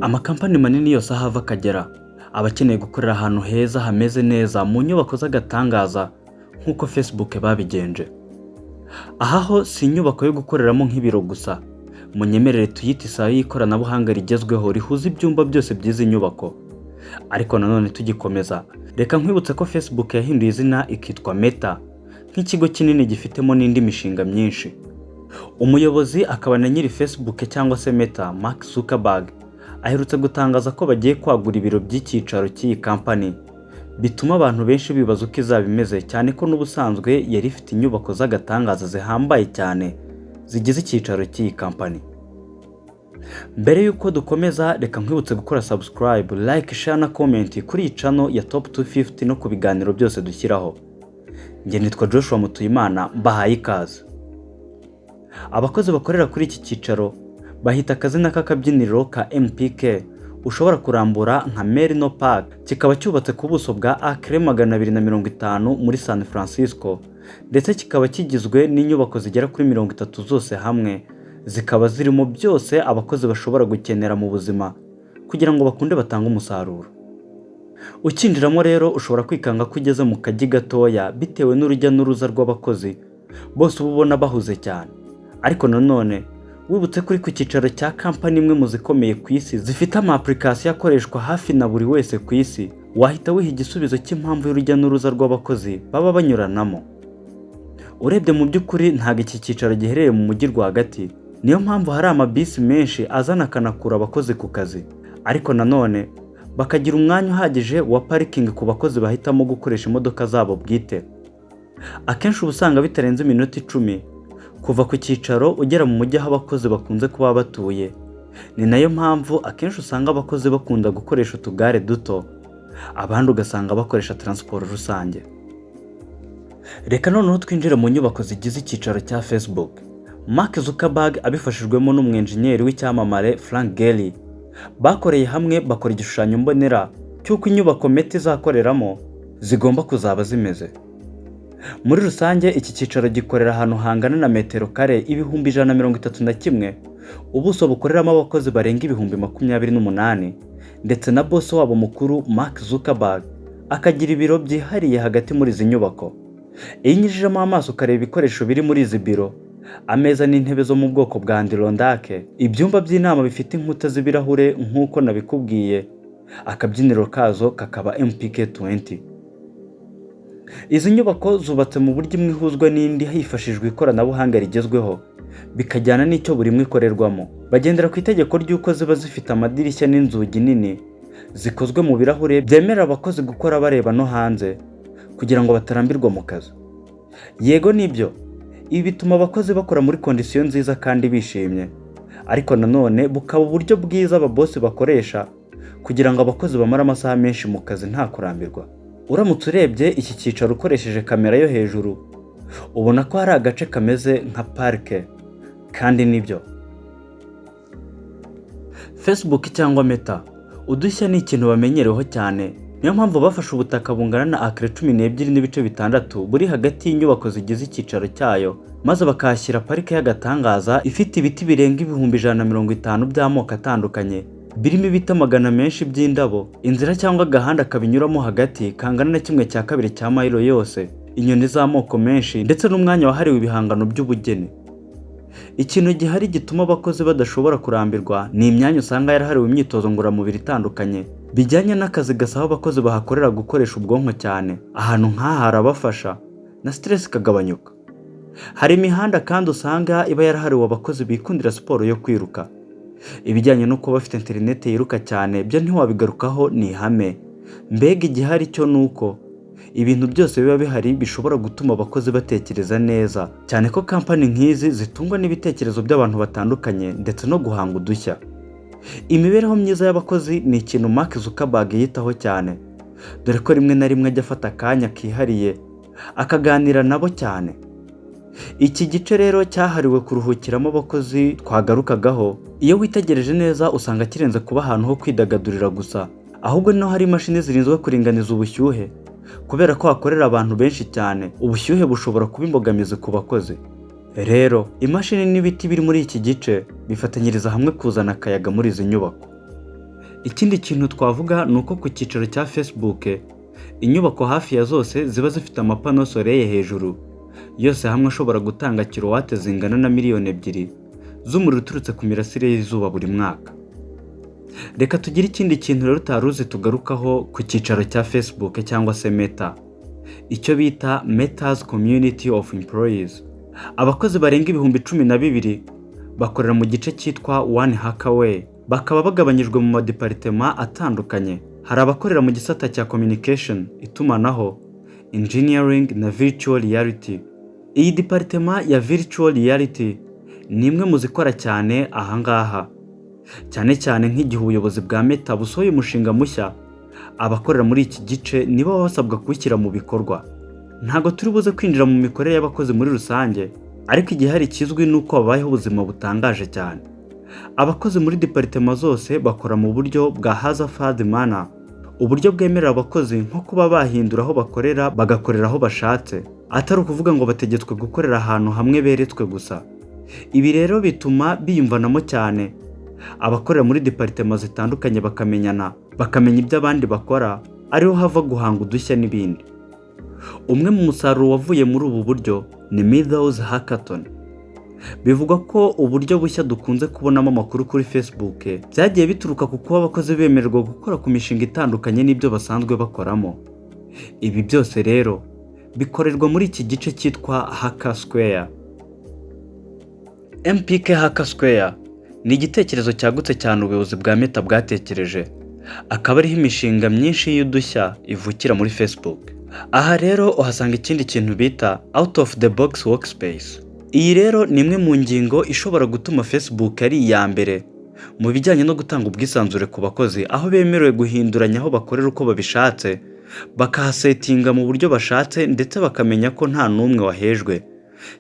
Amakampani manini yose aho ava akagera aba akeneye gukorera ahantu heza hameze neza mu nyubako z'agatangaza nk'uko Facebook babigenje. Aha ho si inyubako yo gukoreramo nk'ibiro gusa, munyemerere tuyite isaha y'ikoranabuhanga rigezweho rihuza ibyumba byose by'izi nyubako. Ariko nanone tugikomeza, reka nkwibutse ko Facebook yahinduye izina ikitwa Meta nk'ikigo kinini gifitemo n'indi mishinga myinshi. Umuyobozi akaba na nyiri Facebook cyangwa se Meta, Mark Zuckerberg, aherutse gutangaza ko bagiye kwagura ibiro by'icyicaro cy'iyi kampani, bituma abantu benshi bibaza uko izaba imeze, cyane ko n'ubusanzwe yari ifite inyubako z'agatangaza zihambaye cyane zigize icyicaro cy'iyi kampani. Mbere yuko dukomeza, reka nkwibutse gukora subscribe, like, share na comment kuri iyi channel ya Top 250 no ku biganiro byose dushyiraho. Njye nitwa Joshua Mutuyimana, mbahaye ikaze. Abakozi bakorera kuri iki cyicaro bahita akazina k'akabyiniro ka MPK, ushobora kurambura nka Merino Park, kikaba cyubatse ku buso bwa acre 250 muri San Francisco, ndetse kikaba kigizwe n'inyubako zigera kuri 30 zose hamwe, zikaba zirimo byose abakozi bashobora gukenera mu buzima kugira ngo bakunde batange umusaruro. Ukinjiramo rero ushobora kwikanga ko ugeze mu kajyi gatoya bitewe n'urujya n'uruza rw'abakozi, bose ubona bahuze cyane. Ariko nanone wibutse kuri ku cyicaro cya kampani imwe mu zikomeye ku isi zifite ama application akoreshwa hafi na buri wese ku isi, wahita wiha igisubizo cy'impamvu y'urujya n'uruza rw'abakozi baba banyuranamo. Urebye mu by'ukuri ntabwo iki cyicaro giherereye mu mujyi rwagati, niyo mpamvu hari amabisi menshi azana akanakura abakozi ku kazi, ariko nanone bakagira umwanya uhagije wa parking ku bakozi bahitamo gukoresha imodoka zabo bwite. Akenshi uba usanga bitarenze iminota 10 kuva ku cyicaro ugera mu mujyi aho abakozi bakunze kuba batuye. Ni nayo mpamvu akenshi usanga abakozi bakunda gukoresha utugare duto, abandi ugasanga bakoresha transport rusange. Reka noneho twinjire mu nyubako zigize icyicaro cya Facebook. Mark Zuckerberg abifashijwemo n'umwenjenyeri w'icyamamare Frank Gehry bakoreye hamwe bakora igishushanyo mbonera cy'uko inyubako Meta izakoreramo zigomba kuzaba zimeze. Muri rusange iki cyicaro gikorera ahantu hangana na metero kare 131, ubuso bukoreramo abakozi barenga 28,000, ndetse na boss wabo mukuru Mark Zuckerberg akagira ibiro byihariye hagati muri izi nyubako. Iyo unyujijemo amaso ukareba ibikoresho biri muri izi biro, ameza n'intebe zo mu bwoko bwa Andirondake, ibyumba by'inama bifite inkuta z'ibirahure nk'uko nabikubwiye, akabyiniro kazo kakaba MPK 20. Izi nyubako zubatse mu buryo imwe ihuzwa n'indi hifashishijwe ikoranabuhanga rigezweho, bikajyana n'icyo buri imwe ikorerwamo. Bagendera ku itegeko ry'uko ziba zifite amadirishya n'inzugi nini zikozwe mu birahure byemerera abakozi gukora bareba no hanze kugira ngo batarambirwa mu kazi. Yego nibyo, ibi bituma abakozi bakora muri kondisiyo nziza kandi bishimye, ariko nanone bukaba uburyo bwiza ababosi bakoresha kugira ngo abakozi bamare amasaha menshi mu kazi nta kurambirwa. Uramutse urebye iki cyicaro ukoresheje kamera yo hejuru, ubona ko hari agace kameze nka parike, kandi nibyo. Facebook cyangwa Meta, udushya ni ikintu bamenyereweho cyane, niyo mpamvu bafashe ubutaka bungana na acre 12.6 buri hagati y'inyubako zigize icyicaro cyayo, maze bakahashyira parike y'agatangaza ifite ibiti birenga 150 by'amoko atandukanye, birimo ibiti amagana menshi by'indabo, inzira cyangwa agahanda kabinyuramo hagati kangana na 1/2 cya mayiro yose, inyoni z'amoko menshi, ndetse n'umwanya wahariwe ibihangano by'ubugeni. Ikintu gihari gituma abakozi badashobora kurambirwa ni imyanya usanga yarahariwe imyitozo ngororamubiri itandukanye, bijyanye n'akazi gasaba abakozi bahakorera gukoresha ubwonko cyane. Ahantu nk'aha harabafasha na stress ikagabanyuka. Hari imihanda kandi usanga iba yarahariwe abakozi bikundira siporo yo kwiruka. Ibijyanye no kuba bafite internet yiruka cyane byo ntiwabigarukaho ni ihame. Mbega igihari cyo nuko ibintu byose biba bihari bishobora gutuma abakozi batekereza neza, cyane ko kampani nk'izi zitungwa n'ibitekerezo by'abantu batandukanye ndetse no guhanga udushya. Imibereho myiza y'abakozi ni ikintu Mark Zuckerberg yitaho cyane, dore ko rimwe na rimwe ajya afata akanya kihariye akaganira nabo cyane. Iki gice rero cyahariwe kuruhukiramo abakozi twagarukagaho, iyo witegereje neza usanga kirenze kuba ahantu ho kwidagadurira gusa, ahubwo no hari imashini zirinzwe kuringaniza ubushyuhe, kubera ko hakorera abantu benshi cyane. Ubushyuhe bushobora kuba imbogamizi ku bakozi. Rero imashini n'ibiti biri muri iki gice bifatanyiriza hamwe kuzana akayaga muri izi nyubako. Ikindi kintu twavuga ni uko ku cyicaro cya Facebook inyubako hafi ya zose ziba zifite amapano soreye hejuru, yose hamwe ashobora gutanga kilowate zingana na miliyoni 2 z'umuriro uturutse ku mirasire y'izuba buri mwaka. Reka tugire ikindi kintu rero utaruzi tugarukaho ku cyicaro cya Facebook cyangwa se Meta, icyo bita Meta's Community of Employees. Abakozi barenga 12,000 bakorera mu gice cyitwa One Hackaway, bakaba bagabanyijwe mu madepartema atandukanye. Hari abakorera mu gisata cya communication, itumanaho, engineering na virtual reality. Iyi departema ya virtual reality ni imwe mu zikora cyane ahangaha, cyane cyane nk'igihe ubuyobozi bwa Meta busohoye umushinga mushya, abakorera muri iki gice nibo basabwa kuwushyira mu bikorwa. Ntago turi buze kwinjira mu mikorere y'abakozi muri rusange, ariko igihe hari kizwi nuko babayeho ubuzima butangaje cyane. Abakozi muri departema zose bakora mu buryo bwa Hazard manner, uburyo bwemerera abakozi nko kuba bahindura aho bakorera bagakorera aho bashatse, atari ukuvuga ngo bategetswe gukorera ahantu hamwe beretswe gusa. Ibi rero bituma biyumvanamo cyane. Abakorera muri departema zitandukanye bakamenyana, bakamenya ibyo abandi bakora, ariho hava guhanga udushya n'ibindi. Umwe mu musaruro wavuye muri ubu buryo ni Meadows Hackathon. Bivugwa ko uburyo bushya dukunze kubonamo amakuru kuri Facebook byagiye bituruka ku kuba abakozi bemererwa gukora ku mishinga itandukanye n'ibyo basanzwe bakoramo. Ibi byose rero bikorerwa muri iki gice cyitwa Hacker Square. MPK Hacker Square ni igitekerezo cyagutse cyane ubuyobozi bwa Meta bwatekereje, akaba ariho imishinga myinshi y'udushya ivukira muri Facebook. Aha rero uhasanga ikindi kintu bita out of the box workspace. Iyi rero ni imwe mu ngingo ishobora gutuma Facebook ari iya mbere mu bijyanye no gutanga ubwisanzure ku bakozi, aho bemerewe guhinduranya aho bakorera uko babishatse, bakahasetinga mu buryo bashatse, ndetse bakamenya ko nta n'umwe wahejwe,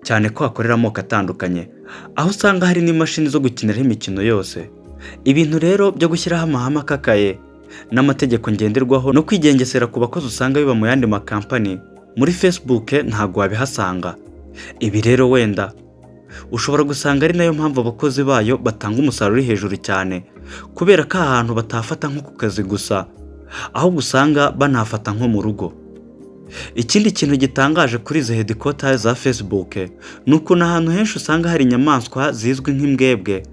cyane ko hakorera amoko atandukanye, aho usanga hari n'imashini zo gukiniraho imikino yose. Ibintu rero byo gushyiraho amahame akakaye n'amategeko ngenderwaho no kwigengesera ku bakozi usanga biba mu yandi makampani, muri Facebook ntago wabihasanga. Ibi rero wenda ushobora gusanga ari nayo mpamvu abakozi bayo batanga umusaruro hejuru cyane, kubera ko ahantu batafata nko ku kazi gusa, aho usanga banafata nko mu rugo. Ikindi kintu gitangaje kuri izi headquarters za Facebook ni uko n'ahantu henshi usanga hari inyamaswa zizwi nk'imbwebwe,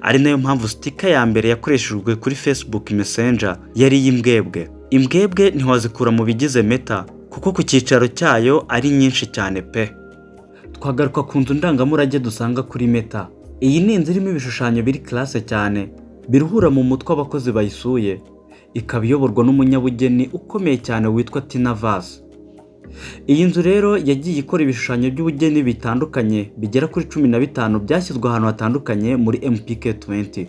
ari nayo mpamvu sticker ya mbere yakoreshejwe kuri Facebook Messenger yari iy'imbwebwe. Imbwebwe ntiwazikura mu bigize Meta kuko ku cyicaro cyayo ari nyinshi cyane pe. Twagaruka ku nzu ndangamurage dusanga kuri Meta. Iyi ni inzu irimo ibishushanyo biri classe cyane, biruhura mu mutwe abakozi bayisuye, ikaba iyoborwa n'umunyabugeni ukomeye cyane witwa Tina Vaz. Iyi nzu rero yagiye ikora ibishushanyo by'ubugeni bitandukanye bigera kuri 15 byashyizwe ahantu hatandukanye muri MPK 20.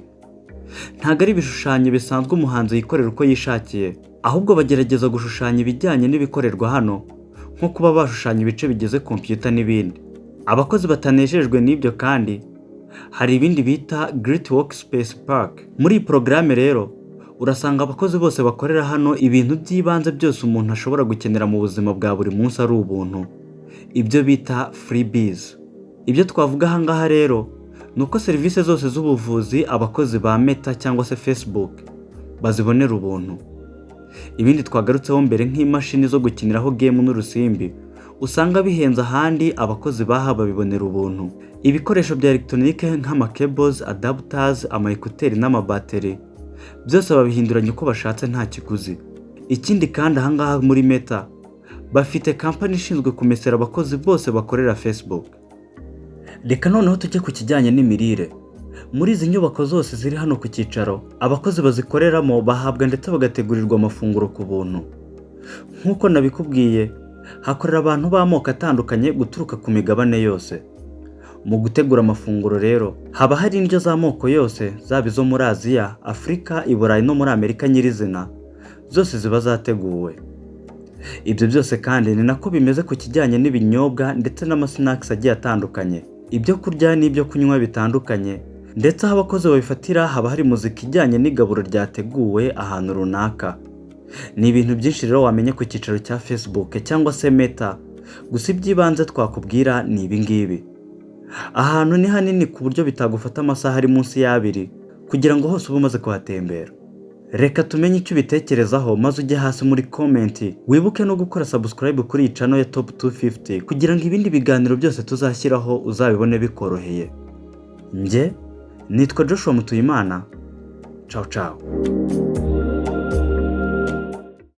Ntago ari ibishushanyo bisanzwe umuhanzi yikorera uko yishakiye, ahubwo bagerageza gushushanya ibijyanye n'ibikorerwa hano, nko kuba bashushanya ibice bigize computer n'ibindi. Abakozi batanejejwe n'ibyo kandi hari ibindi bita Great Workspace Park. Muri iyi porogaramu rero urasanga abakozi bose bakorera hano ibintu by'ibanze byose umuntu ashobora gukenera mu buzima bwa buri munsi ari ubuntu, ibyo bita freebies. Ibyo twavuga ahangaha rero ni uko serivisi zose z'ubuvuzi abakozi ba Meta cyangwa se Facebook bazibonera ubuntu. Ibindi twagarutseho mbere nk'imashini zo gukiniraho game n'urusimbi usanga bihenze ahandi, abakozi baha babibonera ubuntu. Ibikoresho bya electronique nk'amacables, adapters, ama-ekuteri n'amabateri byose babihinduranya uko bashatse nta kiguzi. Ikindi kandi ahangaha muri Meta bafite kampani ishinzwe kumesera abakozi bose bakorera Facebook. Reka noneho tujye ku kijyanye n'imirire. Muri izi nyubako zose ziri hano ku cyicaro, abakozi bazikoreramo bahabwa ndetse bagategurirwa amafunguro ku buntu. Nk'uko nabikubwiye, hakorera abantu b'amoko atandukanye guturuka ku migabane yose. Mu gutegura amafunguro rero haba hari indyo z'amoko yose, zaba izo muri Aziya, Afurika, i Burayi no muri Amerika nyirizina, zose ziba zateguwe. Ibyo byose kandi ni nako bimeze ku kijyanye n'ibinyobwa ndetse n'amasnacks agiye atandukanye, ibyo kurya n'ibyo kunywa bitandukanye, ndetse aho abakozi babifatira haba hari muzika ijyanye n'igaburo ryateguwe ahantu runaka. Ni ibintu byinshi rero wamenye ku cyicaro cya Facebook cyangwa se Meta, gusa iby'ibanze twakubwira ni ibi ngibi. Ahantu ni hanini ku buryo bitagufata amasaha ari munsi y'abiri kugira ngo hose ube umaze kuhatembera. Reka tumenye icyo ubitekerezaho maze ujye hasi muri comment, wibuke no gukora subscribe kuri iyi channel ya Top 250 kugira ngo ibindi biganiro byose tuzashyiraho uzabibone bikoroheye. Njye nitwa Joshua Mutuyimana. Ciao ciao.